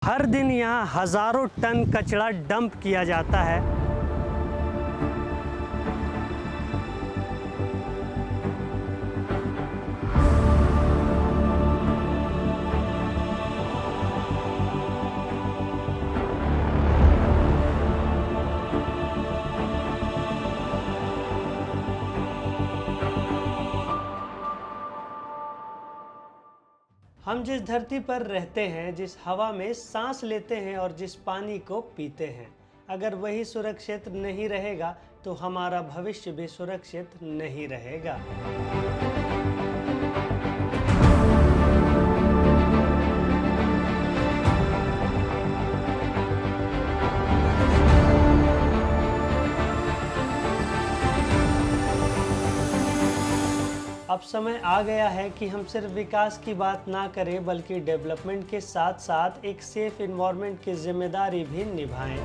हर दिन यहाँ हज़ारों टन कचरा डंप किया जाता है। हम जिस धरती पर रहते हैं, जिस हवा में सांस लेते हैं और जिस पानी को पीते हैं, अगर वही सुरक्षित नहीं रहेगा तो हमारा भविष्य भी सुरक्षित नहीं रहेगा। अब समय आ गया है कि हम सिर्फ विकास की बात ना करें बल्कि डेवलपमेंट के साथ साथ एक सेफ एनवायरनमेंट की जिम्मेदारी भी निभाएं।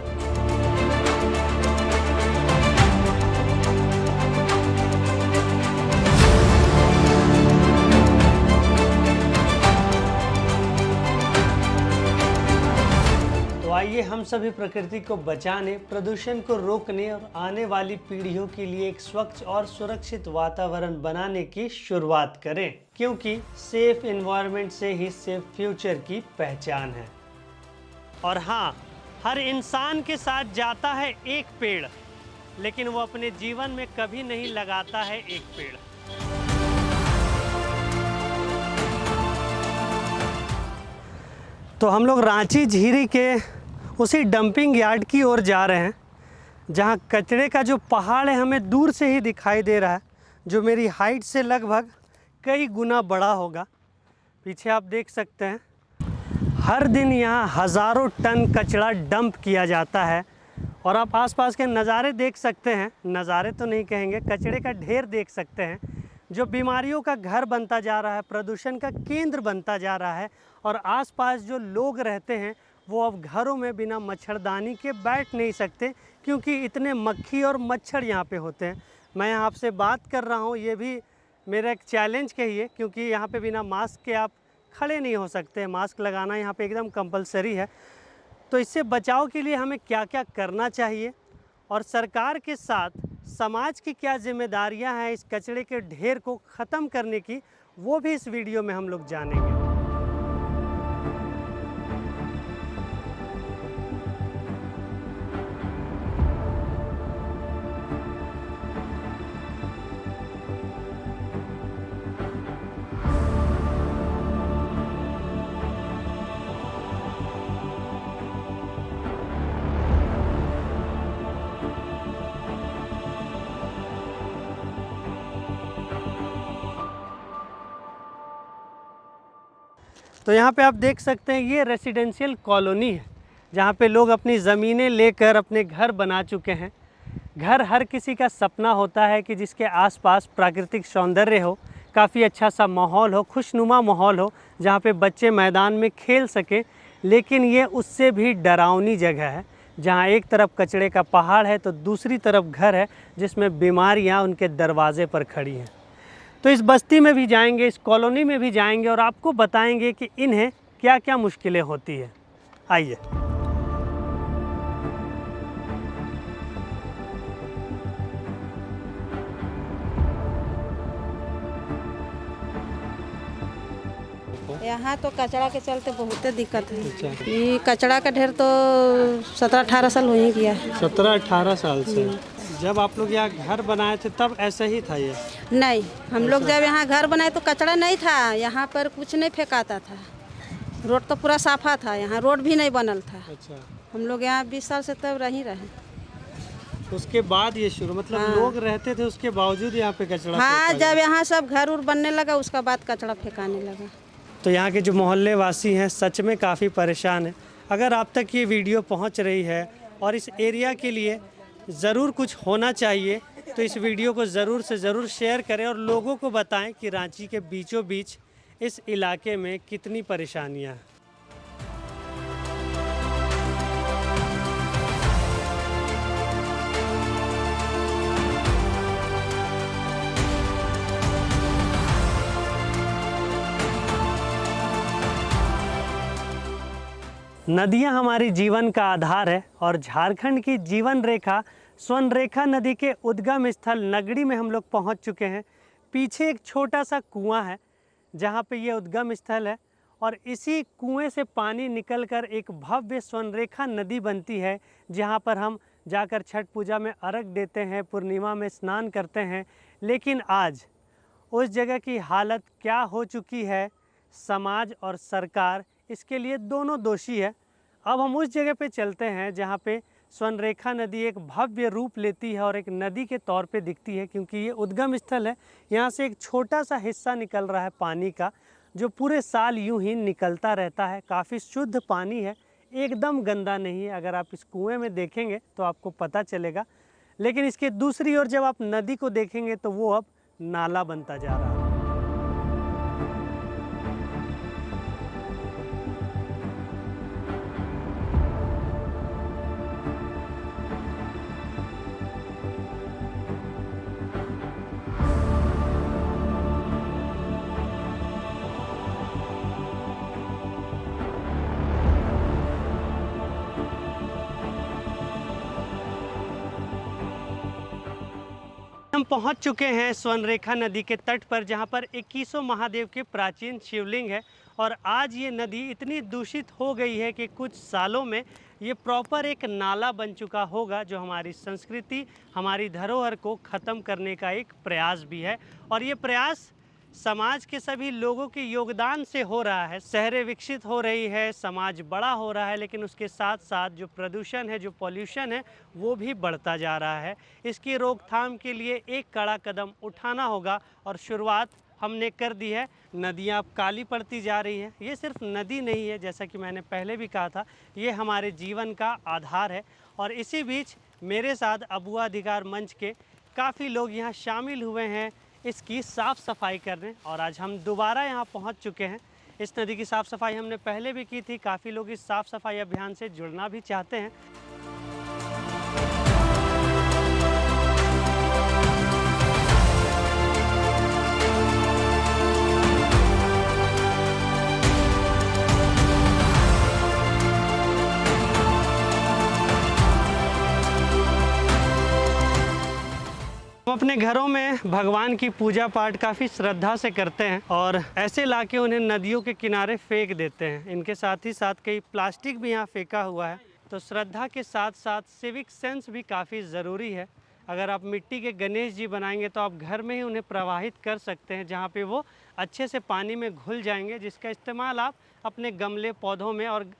तो आइए हम सभी प्रकृति को बचाने, प्रदूषण को रोकने और आने वाली पीढ़ियों के लिए एक स्वच्छ और सुरक्षित वातावरण बनाने की शुरुआत करें, क्योंकि सेफ एनवायरनमेंट से ही सेफ फ्यूचर की पहचान है। और हाँ, हर इंसान के साथ जाता है एक पेड़, लेकिन वो अपने जीवन में कभी नहीं लगाता है एक पेड़। तो हम लोग रांची झीरी के उसी डंपिंग यार्ड की ओर जा रहे हैं, जहां कचरे का जो पहाड़ है हमें दूर से ही दिखाई दे रहा है, जो मेरी हाइट से लगभग कई गुना बड़ा होगा। पीछे आप देख सकते हैं, हर दिन यहाँ हज़ारों टन कचरा डंप किया जाता है। और आप आसपास के नज़ारे देख सकते हैं, नज़ारे तो नहीं कहेंगे, कचरे का ढेर देख सकते हैं, जो बीमारियों का घर बनता जा रहा है, प्रदूषण का केंद्र बनता जा रहा है। और आसपास जो लोग रहते हैं वो अब घरों में बिना मच्छरदानी के बैठ नहीं सकते, क्योंकि इतने मक्खी और मच्छर यहाँ पे होते हैं। मैं यहाँ आपसे बात कर रहा हूँ, ये भी मेरा एक चैलेंज कहिए, क्योंकि यहाँ पे बिना मास्क के आप खड़े नहीं हो सकते। मास्क लगाना यहाँ पे एकदम कंपलसरी है। तो इससे बचाव के लिए हमें क्या क्या करना चाहिए और सरकार के साथ समाज की क्या जिम्मेदारियाँ हैं इस कचरे के ढेर को ख़त्म करने की, वो भी इस वीडियो में हम लोग जानेंगे। तो यहाँ पे आप देख सकते हैं, ये रेसिडेंशियल कॉलोनी है, जहाँ पे लोग अपनी ज़मीनें लेकर अपने घर बना चुके हैं। घर हर किसी का सपना होता है कि जिसके आसपास प्राकृतिक सौंदर्य हो, काफ़ी अच्छा सा माहौल हो, खुशनुमा माहौल हो, जहाँ पे बच्चे मैदान में खेल सके। लेकिन ये उससे भी डरावनी जगह है, जहाँ एक तरफ कचरे का पहाड़ है तो दूसरी तरफ घर है जिसमें बीमारियाँ उनके दरवाजे पर खड़ी हैं। तो इस बस्ती में भी जाएंगे, इस कॉलोनी में भी जाएंगे और आपको बताएंगे कि इन्हें क्या क्या मुश्किलें होती है। आइए। यहाँ तो कचरा के चलते बहुत दिक्कत है। अच्छा। ये कचरा का ढेर तो 17-18 साल हो ही गया है। 17-18 साल से जब आप लोग यहाँ घर बनाए थे तब ऐसा ही था ये? नहीं, हम लोग जब यहाँ घर बनाए तो कचरा नहीं था, यहाँ पर कुछ नहीं फेंकाता था। रोड तो पूरा साफा था, यहाँ रोड भी नहीं बनल था। अच्छा। हम लोग यहाँ 20 साल से तब रही रहे। उसके बाद ये शुरू, मतलब हाँ। लोग रहते थे उसके बावजूद यहाँ पे कचरा हाँ, फेंका जब यहाँ सब घर उर बनने लगा उसका बाद कचरा फेंकाने लगा। तो यहाँ के जो मोहल्ले वासी हैं सच में काफ़ी परेशान हैं। अगर आप तक ये वीडियो पहुँच रही है और इस एरिया के लिए ज़रूर कुछ होना चाहिए, तो इस वीडियो को ज़रूर से ज़रूर शेयर करें और लोगों को बताएं कि रांची के बीचों बीच इस इलाके में कितनी परेशानियाँ हैं। नदियाँ हमारी जीवन का आधार है और झारखंड की जीवन रेखा स्वर्णरेखा नदी के उद्गम स्थल नगड़ी में हम लोग पहुंच चुके हैं। पीछे एक छोटा सा कुआं है जहां पे ये उद्गम स्थल है और इसी कुएं से पानी निकलकर एक भव्य स्वर्णरेखा नदी बनती है, जहां पर हम जाकर छठ पूजा में अर्घ देते हैं, पूर्णिमा में स्नान करते हैं। लेकिन आज उस जगह की हालत क्या हो चुकी है, समाज और सरकार इसके लिए दोनों दोषी है। अब हम उस जगह पे चलते हैं जहाँ पे स्वर्णरेखा नदी एक भव्य रूप लेती है और एक नदी के तौर पे दिखती है, क्योंकि ये उद्गम स्थल है। यहाँ से एक छोटा सा हिस्सा निकल रहा है पानी का, जो पूरे साल यूं ही निकलता रहता है। काफ़ी शुद्ध पानी है, एकदम गंदा नहीं है। अगर आप इस कुएं में देखेंगे तो आपको पता चलेगा। लेकिन इसके दूसरी ओर जब आप नदी को देखेंगे तो वो अब नाला बनता जा रहा है। हम पहुंच चुके हैं स्वर्णरेखा नदी के तट पर, जहां पर 21 महादेव के प्राचीन शिवलिंग है। और आज ये नदी इतनी दूषित हो गई है कि कुछ सालों में ये प्रॉपर एक नाला बन चुका होगा, जो हमारी संस्कृति, हमारी धरोहर को ख़त्म करने का एक प्रयास भी है। और ये प्रयास समाज के सभी लोगों के योगदान से हो रहा है। शहरें विकसित हो रही है, समाज बड़ा हो रहा है, लेकिन उसके साथ साथ जो प्रदूषण है, जो पॉल्यूशन है, वो भी बढ़ता जा रहा है। इसकी रोकथाम के लिए एक कड़ा कदम उठाना होगा और शुरुआत हमने कर दी है। नदियाँ अब काली पड़ती जा रही हैं। ये सिर्फ नदी नहीं है, जैसा कि मैंने पहले भी कहा था, ये हमारे जीवन का आधार है। और इसी बीच मेरे साथ अबुआ अधिकार मंच के काफ़ी लोग यहाँ शामिल हुए हैं इसकी साफ़ सफाई करने। और आज हम दोबारा यहाँ पहुँच चुके हैं। इस नदी की साफ़ सफाई हमने पहले भी की थी। काफ़ी लोग इस साफ़ सफाई अभियान से जुड़ना भी चाहते हैं। हम अपने घरों में भगवान की पूजा पाठ काफ़ी श्रद्धा से करते हैं और ऐसे लाके उन्हें नदियों के किनारे फेंक देते हैं। इनके साथ ही साथ कई प्लास्टिक भी यहाँ फेंका हुआ है। तो श्रद्धा के साथ साथ सिविक सेंस भी काफ़ी ज़रूरी है। अगर आप मिट्टी के गणेश जी बनाएंगे तो आप घर में ही उन्हें प्रवाहित कर सकते हैं, जहाँ पे वो अच्छे से पानी में घुल जाएंगे, जिसका इस्तेमाल आप अपने गमले, पौधों में और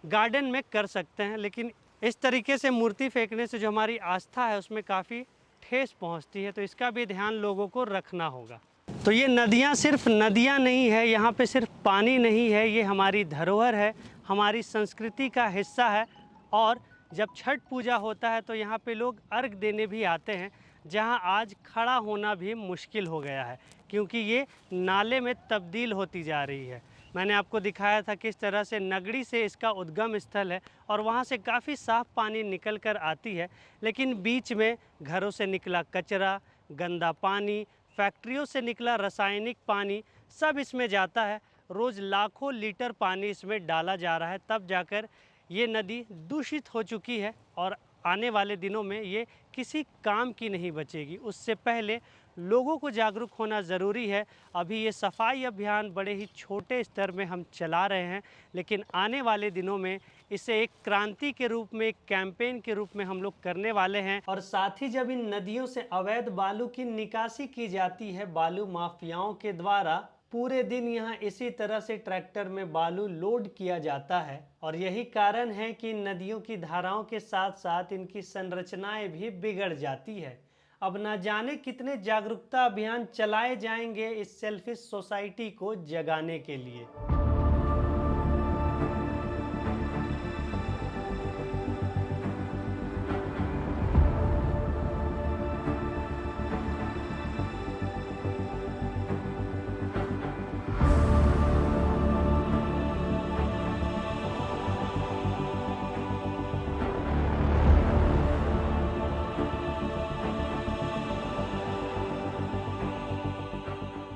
गार्डन में कर सकते हैं। लेकिन इस तरीके से मूर्ति फेंकने से जो हमारी आस्था है उसमें काफ़ी ठेस पहुंचती है, तो इसका भी ध्यान लोगों को रखना होगा। तो ये नदियाँ सिर्फ नदियाँ नहीं है, यहाँ पे सिर्फ पानी नहीं है, ये हमारी धरोहर है, हमारी संस्कृति का हिस्सा है। और जब छठ पूजा होता है तो यहाँ पे लोग अर्घ देने भी आते हैं, जहाँ आज खड़ा होना भी मुश्किल हो गया है, क्योंकि ये नाले में तब्दील होती जा रही है। मैंने आपको दिखाया था किस तरह से नगड़ी से इसका उद्गम स्थल है और वहाँ से काफ़ी साफ़ पानी निकल कर आती है, लेकिन बीच में घरों से निकला कचरा, गंदा पानी, फैक्ट्रियों से निकला रासायनिक पानी सब इसमें जाता है। रोज़ लाखों लीटर पानी इसमें डाला जा रहा है, तब जाकर ये नदी दूषित हो चुकी है और आने वाले दिनों में ये किसी काम की नहीं बचेगी। उससे पहले लोगों को जागरूक होना ज़रूरी है। अभी ये सफाई अभियान बड़े ही छोटे स्तर में हम चला रहे हैं, लेकिन आने वाले दिनों में इसे एक क्रांति के रूप में, एक कैंपेन के रूप में हम लोग करने वाले हैं। और साथ ही जब इन नदियों से अवैध बालू की निकासी की जाती है बालू माफियाओं के द्वारा, पूरे दिन यहाँ इसी तरह से ट्रैक्टर में बालू लोड किया जाता है। और यही कारण है कि नदियों की धाराओं के साथ साथ इनकी संरचनाएं भी बिगड़ जाती है। अब ना जाने कितने जागरूकता अभियान चलाए जाएंगे इस सेल्फिश सोसाइटी को जगाने के लिए।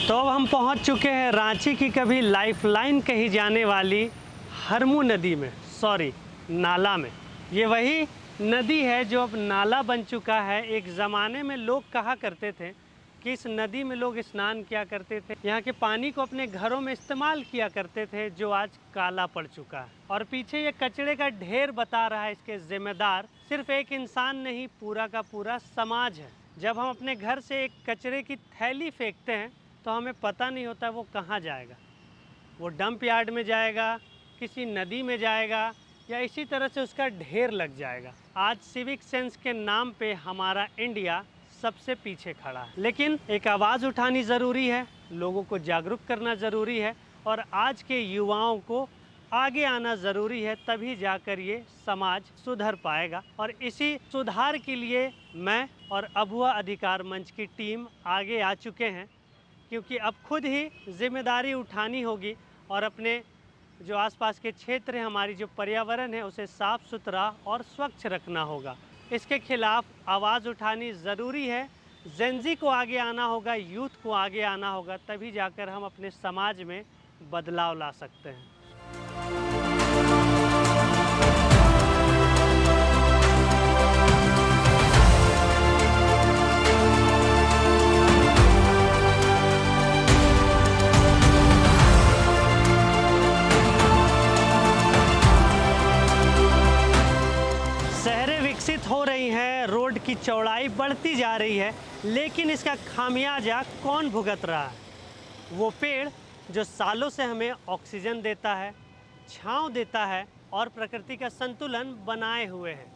तो अब हम पहुंच चुके हैं रांची की कभी लाइफलाइन कही जाने वाली हरमू नदी में। सॉरी नाला में। ये वही नदी है जो अब नाला बन चुका है। एक ज़माने में लोग कहा करते थे कि इस नदी में लोग स्नान किया करते थे, यहाँ के पानी को अपने घरों में इस्तेमाल किया करते थे, जो आज काला पड़ चुका है। और पीछे ये कचरे का ढेर बता रहा है, इसके जिम्मेदार सिर्फ एक इंसान नहीं, पूरा का पूरा समाज है। जब हम अपने घर से एक कचरे की थैली फेंकते हैं तो हमें पता नहीं होता वो कहाँ जाएगा। वो डंप यार्ड में जाएगा, किसी नदी में जाएगा, या इसी तरह से उसका ढेर लग जाएगा। आज सिविक सेंस के नाम पे हमारा इंडिया सबसे पीछे खड़ा है, लेकिन एक आवाज़ उठानी ज़रूरी है, लोगों को जागरूक करना ज़रूरी है और आज के युवाओं को आगे आना ज़रूरी है, तभी जाकर ये समाज सुधर पाएगा। और इसी सुधार के लिए मैं और अभुआ अधिकार मंच की टीम आगे आ चुके हैं, क्योंकि अब खुद ही जिम्मेदारी उठानी होगी और अपने जो आसपास के क्षेत्र है, हमारी जो पर्यावरण है, उसे साफ़ सुथरा और स्वच्छ रखना होगा। इसके खिलाफ आवाज़ उठानी ज़रूरी है। जेंजी को आगे आना होगा, यूथ को आगे आना होगा, तभी जाकर हम अपने समाज में बदलाव ला सकते हैं। शहरें विकसित हो रही हैं, रोड की चौड़ाई बढ़ती जा रही है, लेकिन इसका खामियाजा कौन भुगत रहा है? वो पेड़ जो सालों से हमें ऑक्सीजन देता है, छांव देता है और प्रकृति का संतुलन बनाए हुए हैं।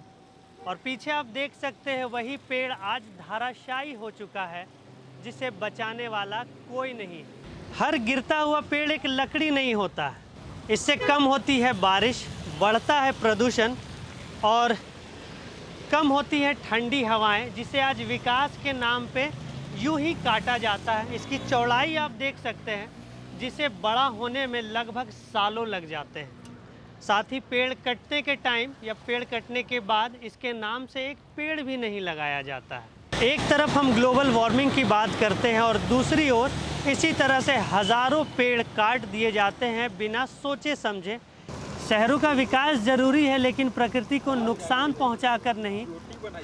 और पीछे आप देख सकते हैं वही पेड़ आज धराशायी हो चुका है, जिसे बचाने वाला कोई नहीं। हर गिरता हुआ पेड़ एक लकड़ी नहीं होता है। इससे कम होती है बारिश, बढ़ता है प्रदूषण और कम होती है ठंडी हवाएं, जिसे आज विकास के नाम पे यूं ही काटा जाता है। इसकी चौड़ाई आप देख सकते हैं, जिसे बड़ा होने में लगभग सालों लग जाते हैं। साथ ही पेड़ कटने के टाइम या पेड़ कटने के बाद इसके नाम से एक पेड़ भी नहीं लगाया जाता है। एक तरफ हम ग्लोबल वार्मिंग की बात करते हैं और दूसरी ओर इसी तरह से हज़ारों पेड़ काट दिए जाते हैं बिना सोचे समझे। शहरों का विकास ज़रूरी है, लेकिन प्रकृति को नुकसान पहुंचाकर नहीं,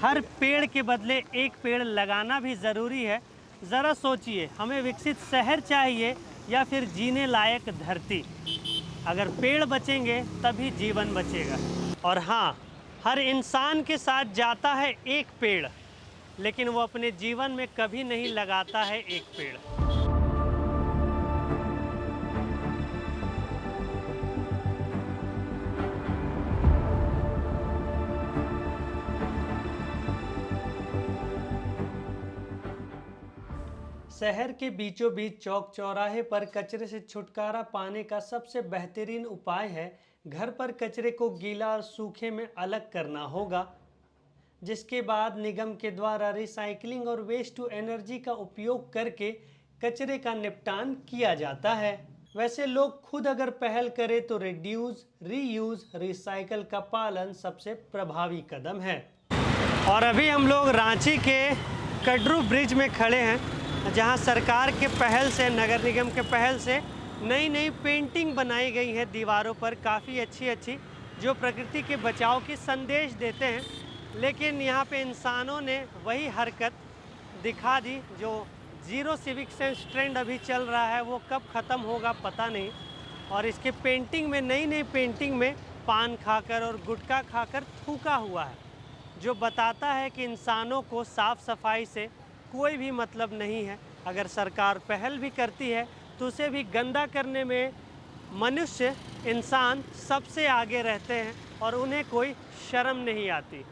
हर पेड़ के बदले एक पेड़ लगाना भी ज़रूरी है। ज़रा सोचिए, हमें विकसित शहर चाहिए या फिर जीने लायक धरती? अगर पेड़ बचेंगे तभी जीवन बचेगा। और हाँ, हर इंसान के साथ जाता है एक पेड़, लेकिन वो अपने जीवन में कभी नहीं लगाता है एक पेड़। शहर के बीचों बीच चौक चौराहे पर कचरे से छुटकारा पाने का सबसे बेहतरीन उपाय है घर पर कचरे को गीला और सूखे में अलग करना होगा, जिसके बाद निगम के द्वारा रिसाइकलिंग और वेस्ट टू एनर्जी का उपयोग करके कचरे का निपटान किया जाता है। वैसे लोग खुद अगर पहल करें तो रिड्यूस, रीयूज, रिसाइकल का पालन सबसे प्रभावी कदम है। और अभी हम लोग रांची के कटरू ब्रिज में खड़े हैं, जहां सरकार के पहल से, नगर निगम के पहल से नई नई पेंटिंग बनाई गई है दीवारों पर, काफ़ी अच्छी जो प्रकृति के बचाव की संदेश देते हैं। लेकिन यहाँ पे इंसानों ने वही हरकत दिखा दी। जो ज़ीरो सिविक सेंस ट्रेंड अभी चल रहा है वो कब ख़त्म होगा पता नहीं। और इसके पेंटिंग में, नई पेंटिंग में पान खाकर और गुटखा खाकर थूका हुआ है, जो बताता है कि इंसानों को साफ़ सफाई से कोई भी मतलब नहीं है। अगर सरकार पहल भी करती है तो उसे भी गंदा करने में मनुष्य, इंसान सबसे आगे रहते हैं और उन्हें कोई शर्म नहीं आती।